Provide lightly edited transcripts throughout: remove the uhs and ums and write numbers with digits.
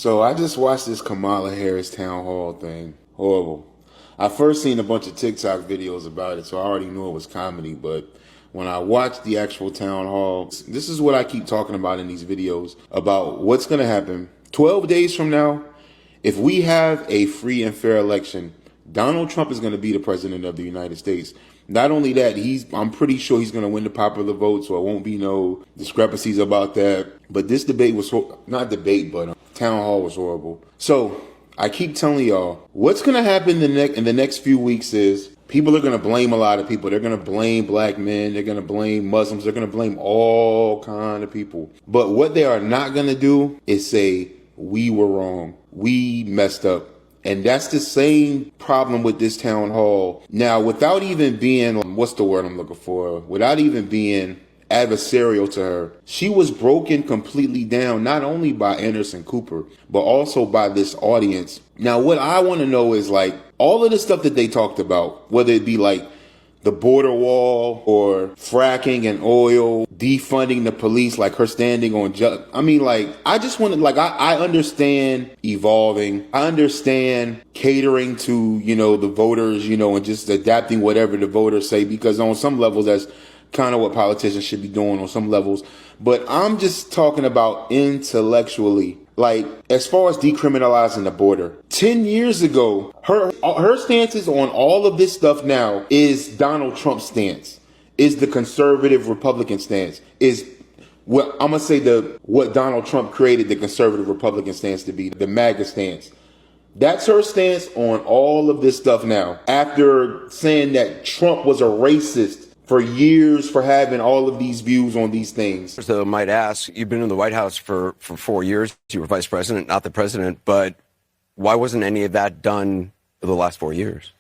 So I just watched this Kamala Harris town hall thing. Horrible. I first seen a bunch of TikTok videos about it, so I already knew it was comedy. But when I watched the actual town hall, this is what I keep talking about in these videos about what's going to happen 12 days from now. If we have a free and fair election, Donald Trump is going to be the president of the United States. Not only that, I'm pretty sure he's going to win the popular vote, so it won't be no discrepancies about that. But this debate was, not debate, but town hall was horrible. So I keep telling y'all, what's going to happen in the next few weeks is people are going to blame a lot of people. They're going to blame black men. They're going to blame Muslims. They're going to blame all kind of people. But what they are not going to do is say, we were wrong. We messed up. And that's the same problem with this town hall. Now, without even being, what's the word I'm looking for? Without even being adversarial to her, she was broken completely down, not only by Anderson Cooper, but also by this audience. Now, what I want to know is like all of the stuff that they talked about, whether it be like the border wall or fracking and oil, defunding the police, like her standing on I just want to, I understand evolving. I understand catering to, the voters, and just adapting whatever the voters say, because on some levels, that's kind of what politicians should be doing on some levels. But I'm just talking about intellectually. Like, as far as decriminalizing the border, 10 years ago, her stances on all of this stuff now is Donald Trump's stance, is the conservative Republican stance, is what I'm going to say what Donald Trump created the conservative Republican stance to be, the MAGA stance. That's her stance on all of this stuff now, after saying that Trump was a racist for years for having all of these views on these things. So I might ask, you've been in the White House for 4 years. You were vice president, not the president. But why wasn't any of that done for the last 4 years?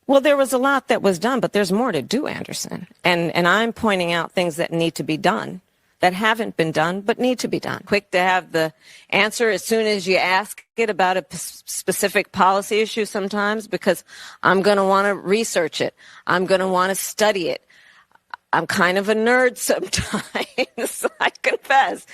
Well, there was a lot that was done, but there's more to do, Anderson. And I'm pointing out things that need to be done, that haven't been done, but need to be done. Quick to have the answer as soon as you ask it about a specific policy issue sometimes, because I'm going to want to research it. I'm going to want to study it. I'm kind of a nerd sometimes, I confess.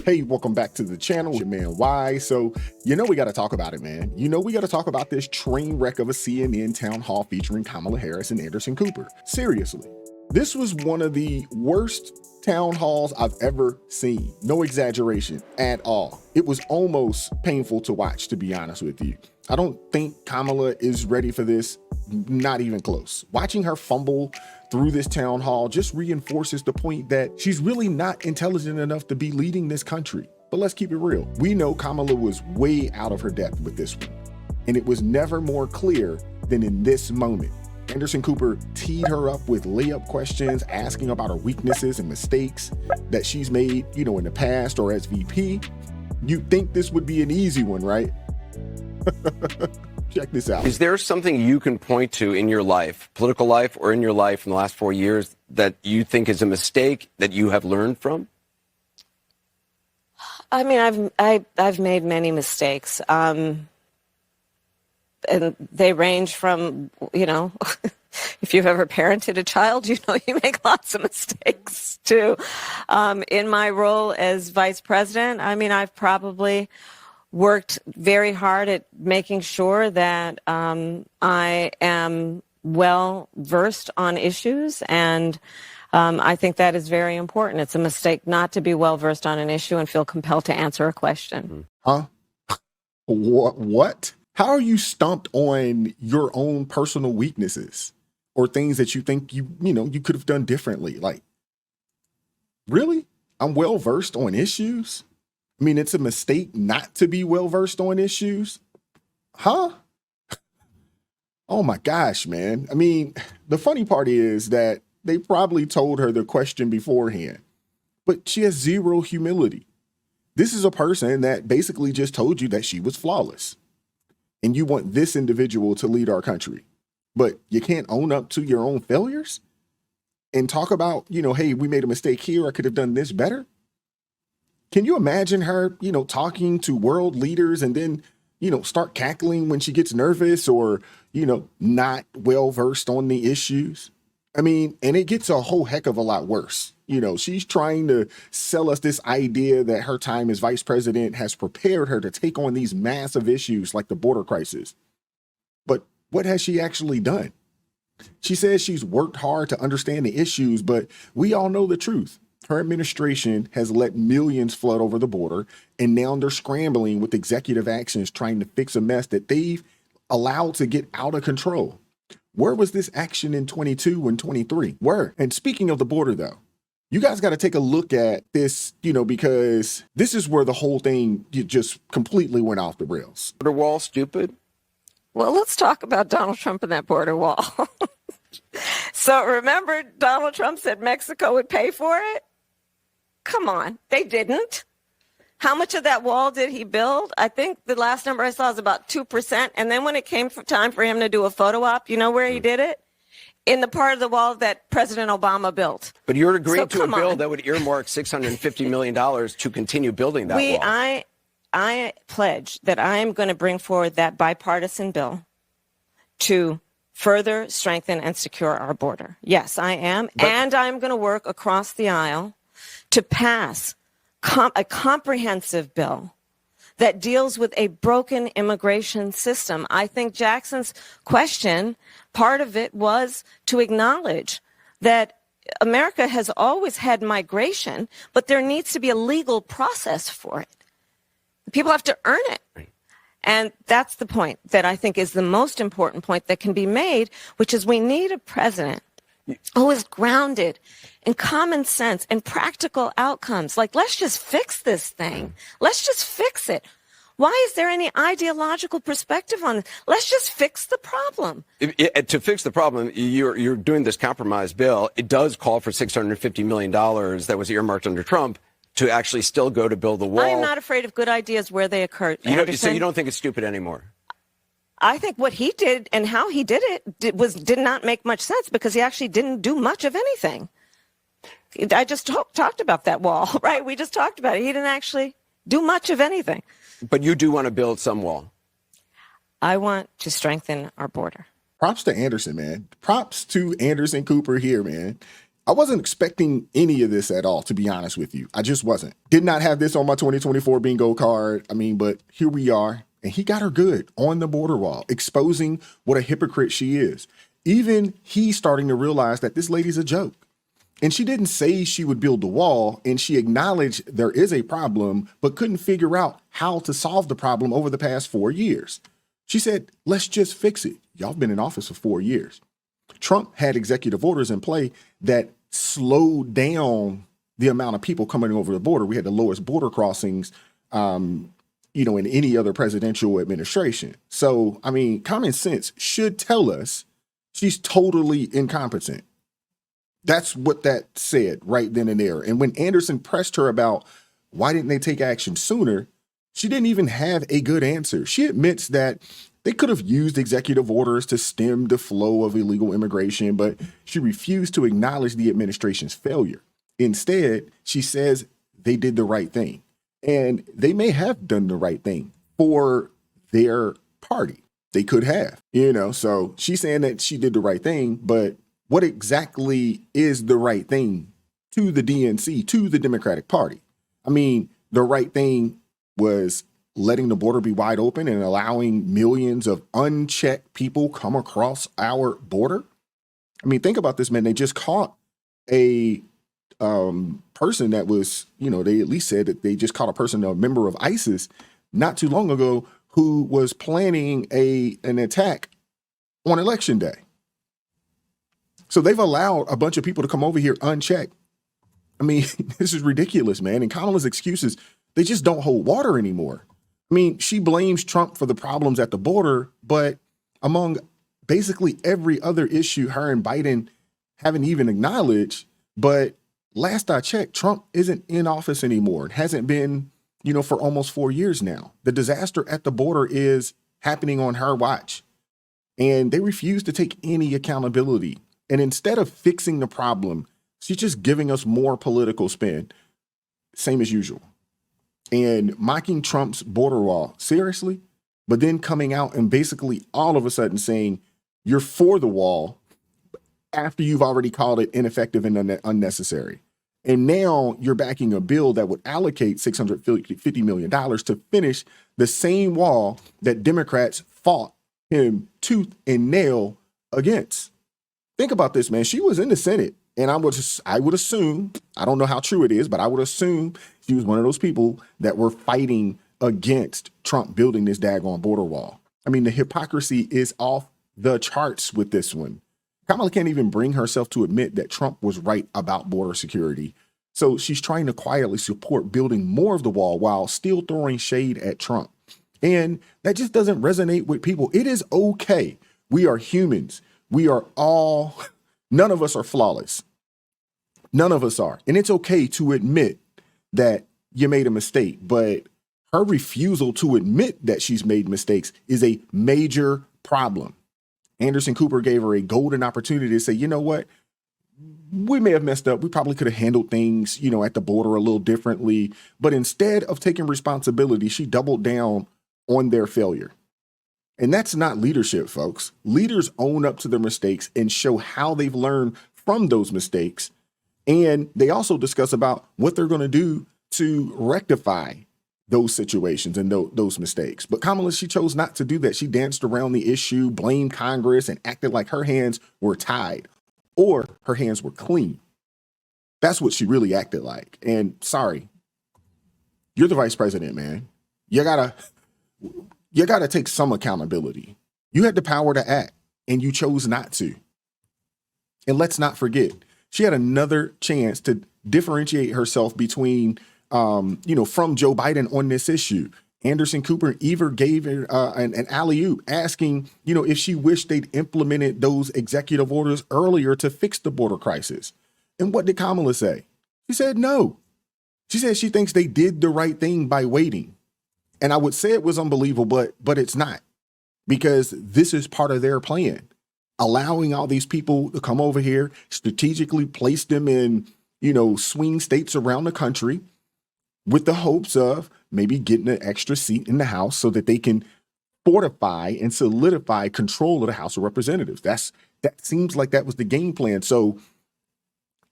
Hey, welcome back to the channel, your man Y. So, we got to talk about it, man. We got to talk about this train wreck of a CNN town hall featuring Kamala Harris and Anderson Cooper. Seriously, this was one of the worst town halls I've ever seen. No exaggeration at all. It was almost painful to watch, to be honest with you. I don't think Kamala is ready for this, not even close. Watching her fumble through this town hall just reinforces the point that she's really not intelligent enough to be leading this country. But let's keep it real. We know Kamala was way out of her depth with this one, and it was never more clear than in this moment. Anderson Cooper teed her up with layup questions, asking about her weaknesses and mistakes that she's made, in the past or as VP. You'd think this would be an easy one, right? Check this out. Is there something you can point to in your life, political life or in your life in the last 4 years, that you think is a mistake that you have learned from? I mean, I've made many mistakes. And they range from, if you've ever parented a child, you make lots of mistakes too. In my role as vice president, I've probably worked very hard at making sure that I am well versed on issues, and I think that is very important. It's a mistake not to be well versed on an issue and feel compelled to answer a question. Huh? What? How are you stumped on your own personal weaknesses or things that you think you could have done differently? Like, really? I'm well versed on issues? It's a mistake not to be well versed on issues? Huh? Oh my gosh, man. The funny part is that they probably told her the question beforehand, but she has zero humility. This is a person that basically just told you that she was flawless. And you want this individual to lead our country, but you can't own up to your own failures and talk about, hey, we made a mistake here. I could have done this better. Can you imagine her, talking to world leaders and then, start cackling when she gets nervous or, not well versed on the issues? I mean, and it gets a whole heck of a lot worse. You know, she's trying to sell us this idea that her time as vice president has prepared her to take on these massive issues like the border crisis. But what has she actually done? She says she's worked hard to understand the issues, but we all know the truth. Her administration has let millions flood over the border, and now they're scrambling with executive actions trying to fix a mess that they've allowed to get out of control. Where was this action in 22 and 23? Where? And speaking of the border, though, you guys got to take a look at this, you know, because this is where the whole thing just completely went off the rails. Border wall, stupid. Well, let's talk about Donald Trump and that border wall. So remember, Donald Trump said Mexico would pay for it? Come on, they didn't. How much of that wall did he build? I think the last number I saw is about 2%. And then when it came time for him to do a photo op, you know where he did it? In the part of the wall that President Obama built. But you're agreeing to a bill on. that would earmark $650 million to continue building that wall. I pledge that I am going to bring forward that bipartisan bill to further strengthen and secure our border. Yes, I am. And I'm going to work across the aisle to pass a comprehensive bill that deals with a broken immigration system. I think Jackson's question, part of it was to acknowledge that America has always had migration, but there needs to be a legal process for it. People have to earn it. And that's the point that I think is the most important point that can be made, which is we need a president who is grounded in common sense and practical outcomes. Like, let's just fix this thing. Let's just fix it. Why is there any ideological perspective on it? Let's just fix the problem. To fix the problem, you're doing this compromise bill. It does call for $650 million that was earmarked under Trump to actually still go to build the wall. I am not afraid of good ideas where they occur. So you don't think it's stupid anymore? I think what he did and how he did it did not make much sense because he actually didn't do much of anything. I just talked about that wall, right? We just talked about it. He didn't actually do much of anything. But you do want to build some wall. I want to strengthen our border. Props to Anderson, man. Props to Anderson Cooper here, man. I wasn't expecting any of this at all, to be honest with you. I just wasn't. Did not have this on my 2024 bingo card. I mean, but here we are. And he got her good on the border wall, exposing what a hypocrite she is. Even he's starting to realize that this lady's a joke. And she didn't say she would build the wall, and she acknowledged there is a problem, but couldn't figure out how to solve the problem over the past 4 years. She said, let's just fix it. Y'all been in office for 4 years. Trump had executive orders in play that slowed down the amount of people coming over the border. We had the lowest border crossings, in any other presidential administration. So, I mean, common sense should tell us she's totally incompetent. That's what that said right then and there. And when Anderson pressed her about why didn't they take action sooner, she didn't even have a good answer. She admits that they could have used executive orders to stem the flow of illegal immigration, but she refused to acknowledge the administration's failure. Instead, she says they did the right thing. And they may have done the right thing for their party. They could have, so she's saying that she did the right thing, but what exactly is the right thing to the DNC, to the Democratic Party? I mean, the right thing was letting the border be wide open and allowing millions of unchecked people come across our border. I mean, think about this, man. They just caught a person that was, they at least said that they just caught a person, a member of ISIS, not too long ago, who was planning an attack on election day. So they've allowed a bunch of people to come over here unchecked. I mean, this is ridiculous, man. And Kamala's excuses, they just don't hold water anymore. I mean, she blames Trump for the problems at the border, but among basically every other issue her and Biden haven't even acknowledged. But last I checked, Trump isn't in office anymore. It hasn't been, for almost 4 years now. The disaster at the border is happening on her watch. And they refuse to take any accountability. And instead of fixing the problem, she's just giving us more political spin, same as usual. And mocking Trump's border wall, seriously? But then coming out and basically all of a sudden saying, you're for the wall, after you've already called it ineffective and unnecessary. And now you're backing a bill that would allocate $650 million to finish the same wall that Democrats fought him tooth and nail against. Think about this, man. She was in the Senate, and I would assume, I don't know how true it is, but I would assume she was one of those people that were fighting against Trump building this daggone border wall. I mean, the hypocrisy is off the charts with this one. Kamala can't even bring herself to admit that Trump was right about border security. So she's trying to quietly support building more of the wall while still throwing shade at Trump. And that just doesn't resonate with people. It is okay. We are humans. We are all, none of us are flawless. None of us are. And it's okay to admit that you made a mistake. But her refusal to admit that she's made mistakes is a major problem. Anderson Cooper gave her a golden opportunity to say, you know what? We may have messed up. We probably could have handled things, at the border a little differently. But instead of taking responsibility, she doubled down on their failure. And that's not leadership, folks. Leaders own up to their mistakes and show how they've learned from those mistakes. And they also discuss about what they're going to do to rectify those situations and those mistakes. But Kamala, she chose not to do that. She danced around the issue, blamed Congress, and acted like her hands were tied or her hands were clean. That's what she really acted like. And sorry, you're the vice president, man. You gotta take some accountability. You had the power to act and you chose not to. And let's not forget, she had another chance to differentiate herself between from Joe Biden on this issue. Anderson Cooper even gave her an alley-oop asking, if she wished they'd implemented those executive orders earlier to fix the border crisis. And what did Kamala say? She said no. She said she thinks they did the right thing by waiting. And I would say it was unbelievable, but it's not, because this is part of their plan. Allowing all these people to come over here, strategically place them in, swing states around the country, with the hopes of maybe getting an extra seat in the House so that they can fortify and solidify control of the House of Representatives. That seems like that was the game plan. So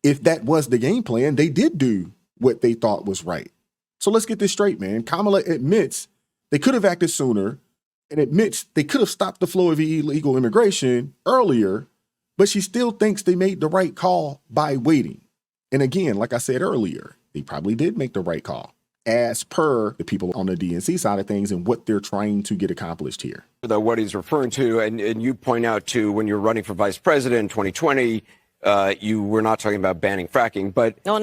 if that was the game plan, they did do what they thought was right. So let's get this straight, man. Kamala admits they could have acted sooner and admits they could have stopped the flow of illegal immigration earlier, but she still thinks they made the right call by waiting. And again, like I said earlier, they probably did make the right call as per the people on the DNC side of things and what they're trying to get accomplished here. What he's referring to, and you point out to when you're running for vice president in 2020, you were not talking about banning fracking, but... No,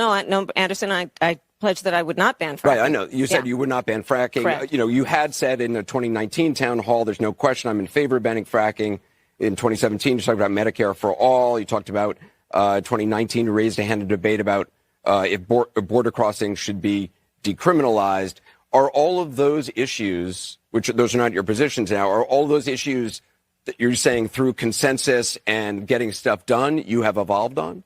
Anderson, I pledged that I would not ban fracking. Right, I know. You said you would not ban fracking. Correct. You had said in the 2019 town hall, there's no question I'm in favor of banning fracking. In 2017, you talked about Medicare for all. You talked about 2019, you raised a hand in debate about if border crossings should be decriminalized. Are all of those issues, which those are not your positions now, are all those issues that you're saying through consensus and getting stuff done you have evolved on?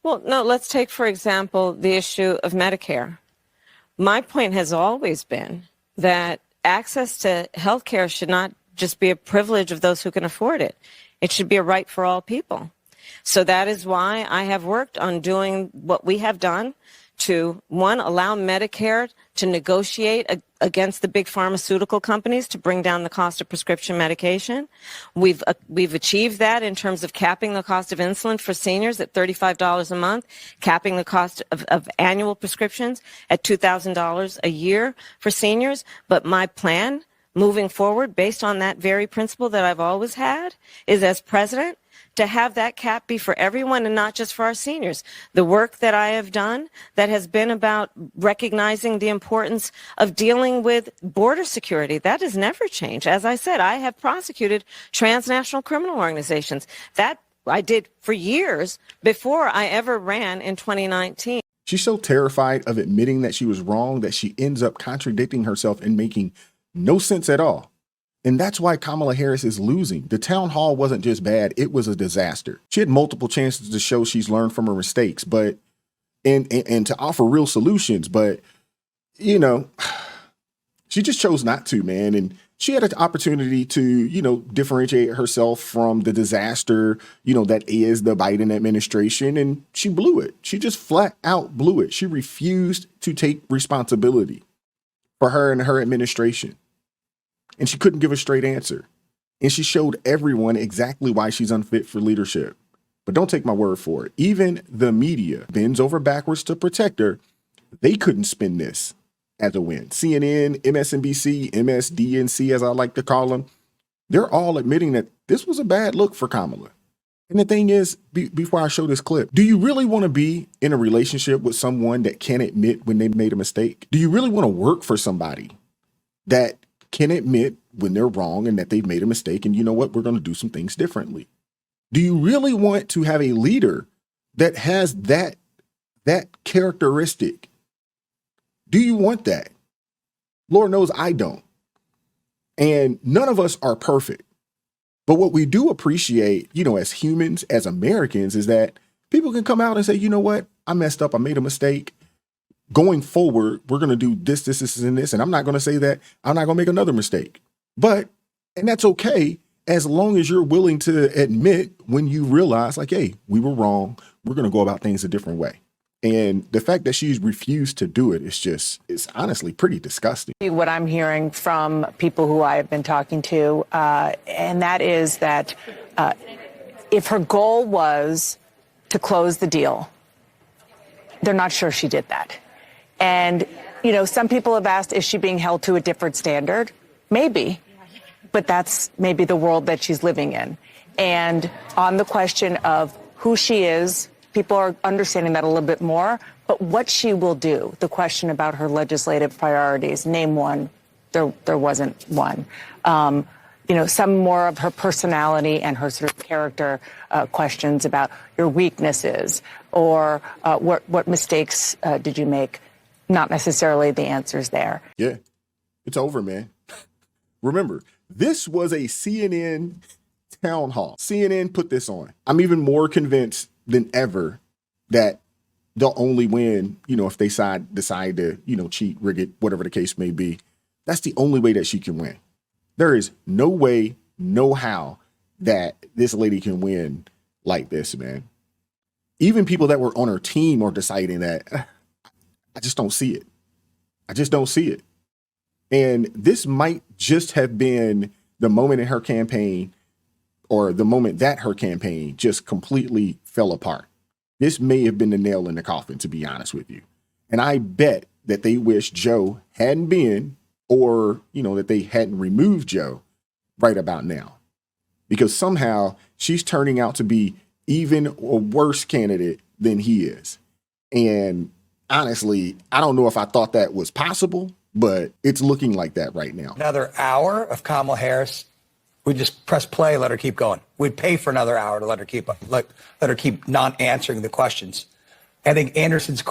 Well, no, let's take, for example, the issue of Medicare. My point has always been that access to health care should not just be a privilege of those who can afford it. It should be a right for all people. So that is why I have worked on doing what we have done to, one, allow Medicare to negotiate against the big pharmaceutical companies to bring down the cost of prescription medication. We've achieved that in terms of capping the cost of insulin for seniors at $35 a month, capping the cost of annual prescriptions at $2,000 a year for seniors. But my plan moving forward, based on that very principle that I've always had, is as president, to have that cap be for everyone and not just for our seniors. The work that I have done that has been about recognizing the importance of dealing with border security, that has never changed. As I said, I have prosecuted transnational criminal organizations. That I did for years before I ever ran in 2019. She's so terrified of admitting that she was wrong that she ends up contradicting herself and making no sense at all. And that's why Kamala Harris is losing. The town hall wasn't just bad, it was a disaster. She had multiple chances to show she's learned from her mistakes, but and to offer real solutions, but she just chose not to, man. And She had an opportunity to, differentiate herself from the disaster, that is the Biden administration. And she blew it. She just flat out blew it. She refused to take responsibility for her and her administration. And she couldn't give a straight answer. And she showed everyone exactly why she's unfit for leadership. But don't take my word for it. Even the media bends over backwards to protect her. They couldn't spin this as a win. CNN, MSNBC, MSDNC, as I like to call them, they're all admitting that this was a bad look for Kamala. And the thing is, before I show this clip, do you really want to be in a relationship with someone that can't admit when they made a mistake? Do you really want to work for somebody that can admit when they're wrong and that they've made a mistake and you know what, we're going to do some things differently? Do you really want to have a leader that has that characteristic? Do you want that? Lord knows I don't. And none of us are perfect. But what we do appreciate, as humans, as Americans, is that people can come out and say, you know what, I messed up. I made a mistake. Going forward, we're going to do this, and this. And I'm not going to say that I'm not going to make another mistake. And that's okay, as long as you're willing to admit when you realize, like, hey, we were wrong. We're going to go about things a different way. And the fact that she's refused to do it is honestly pretty disgusting. What I'm hearing from people who I have been talking to, and that is that if her goal was to close the deal, they're not sure she did that. And, some people have asked, is she being held to a different standard? Maybe, but that's maybe the world that she's living in. And on the question of who she is, people are understanding that a little bit more, but what she will do, the question about her legislative priorities, name one, there wasn't one. Some more of her personality and her sort of character questions about your weaknesses or what mistakes did you make? Not necessarily the answers there. Yeah, it's over, man. Remember, this was a CNN town hall. CNN put this on. I'm even more convinced than ever that they'll only win, if they decide to, cheat, rig it, whatever the case may be. That's the only way that she can win. There is no way, no how that this lady can win like this, man. Even people that were on her team are deciding that. I just don't see it. I just don't see it. And this might just have been the moment in her campaign, or the moment that her campaign just completely fell apart. This may have been the nail in the coffin, to be honest with you. And I bet that they wish Joe hadn't been, or, that they hadn't removed Joe right about now. Because somehow she's turning out to be even a worse candidate than he is. And honestly, I don't know if I thought that was possible, but it's looking like that right now. Another hour of Kamala Harris, we'd just press play, let her keep going. We'd pay for another hour to let her keep not answering the questions. I think Anderson's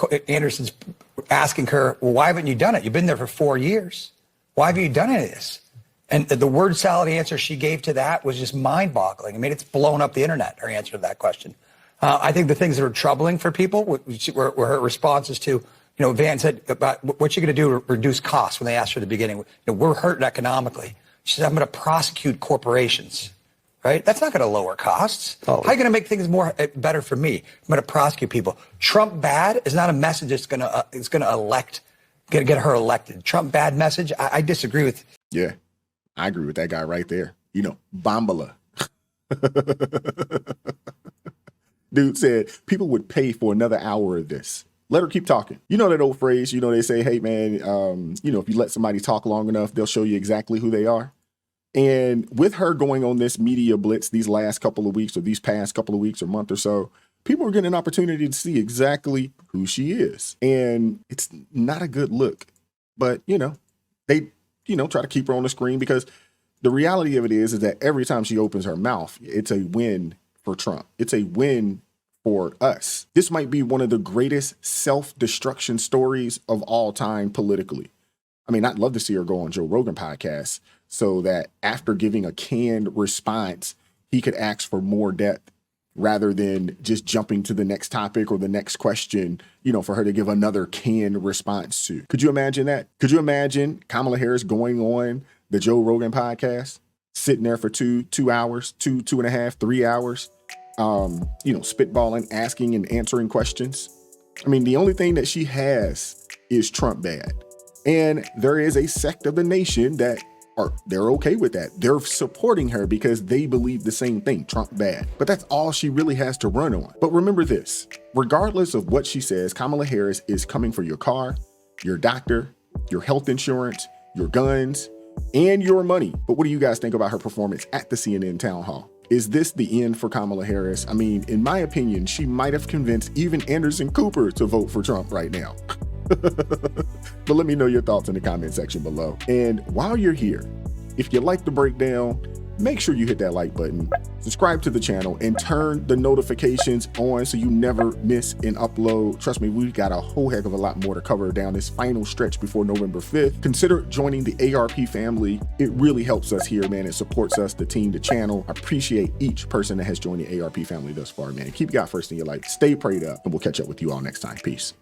asking her, well, why haven't you done it? You've been there for 4 years. Why have you done any of this? And the word salad answer she gave to that was just mind-boggling. I mean, it's blown up the internet, her answer to that question. I think the things that are troubling for people were her responses to, Van said about what you're going to do to reduce costs when they asked her at the beginning. We're hurting economically. She said, I'm going to prosecute corporations, right? That's not going to lower costs. Oh. How are you going to make things better for me? I'm going to prosecute people. Trump bad is not a message that's going to get her elected. Trump bad message, I disagree with. Yeah, I agree with that guy right there. Bombala. Dude said people would pay for another hour of this. Let her keep talking. You know that old phrase, they say, hey, man, if you let somebody talk long enough, they'll show you exactly who they are. And with her going on this media blitz these last couple of weeks, or these past couple of weeks or month or so, people are getting an opportunity to see exactly who she is. And it's not a good look. But, they, try to keep her on the screen, because the reality of it is that every time she opens her mouth, it's a win for Trump. It's a win for us. This might be one of the greatest self-destruction stories of all time politically. I mean, I'd love to see her go on Joe Rogan podcast so that after giving a canned response, he could ask for more depth rather than just jumping to the next topic or the next question, for her to give another canned response to. Could you imagine that? Could you imagine Kamala Harris going on the Joe Rogan podcast, sitting there for two hours, two and a half, 3 hours, spitballing, asking and answering questions. I mean, the only thing that she has is Trump bad. And there is a sect of the nation that they're okay with that. They're supporting her because they believe the same thing, Trump bad. But that's all she really has to run on. But remember this, regardless of what she says, Kamala Harris is coming for your car, your doctor, your health insurance, your guns, and your money. But what do you guys think about her performance at the CNN town hall? Is this the end for Kamala Harris? I mean, in my opinion, she might have convinced even Anderson Cooper to vote for Trump right now. But let me know your thoughts in the comment section below. And while you're here, if you like the breakdown, make sure you hit that like button, subscribe to the channel, and turn the notifications on so you never miss an upload. Trust me, we've got a whole heck of a lot more to cover down this final stretch before November 5th. Consider joining the ARP family. It really helps us here, man. It supports us, the team, the channel. I appreciate each person that has joined the ARP family thus far, man. Keep God first in your life. Stay prayed up, and we'll catch up with you all next time. Peace.